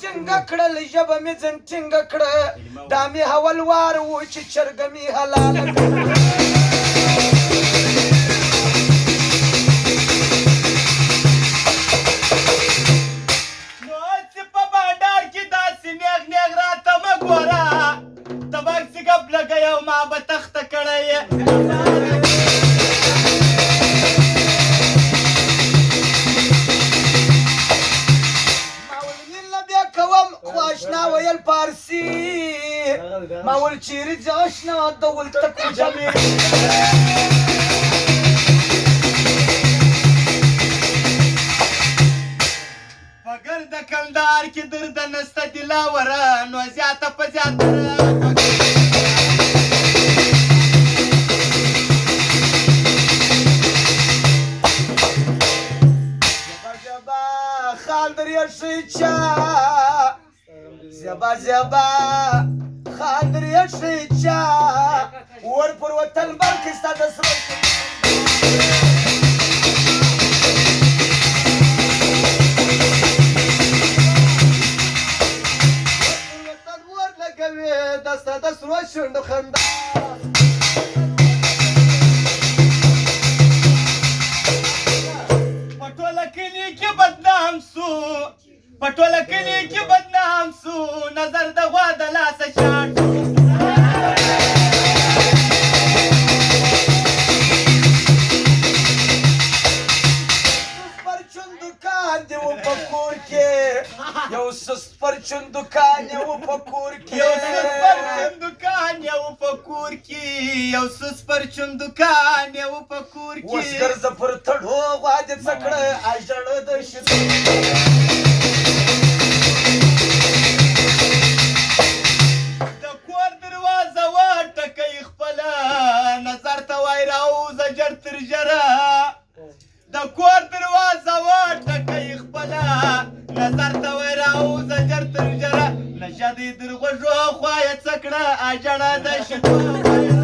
ټینګه کړل ژبه مې ځن ټینګه کړه دا مې حولوار و چې چرګه مې حلاله کړه ما ول چیرې ځاشنا د ولته کوجمې پګر د کلدار کې درد نسته دلاوره نو زیاته په زیاته جبا خال درې شيچا زبا زبا خاطر یې شيچا ور پر وطن باندې ستاسو سره وطن ور لګوي د سرو شوند خندا پټوله کلی کې بدنام سو پټوله کلی کې بدنام سو نظر د غوا د لاسه شاټ یو سست پرچون دکان یو په کور کې یو سست پرچون دکان یو په کور کې یو سست پرچون دکان یو په کور کې اوس ګرځه پر تړو واجب سکړه اجړ د شت د کور دروازه وټکې خپل نظر ته وای راوزه جر تر جره د کور دروازه وټکې خپل نظر ته وای راوزه جر تر جره نشدې درغوژو خوایه څکړه اجړه د شتو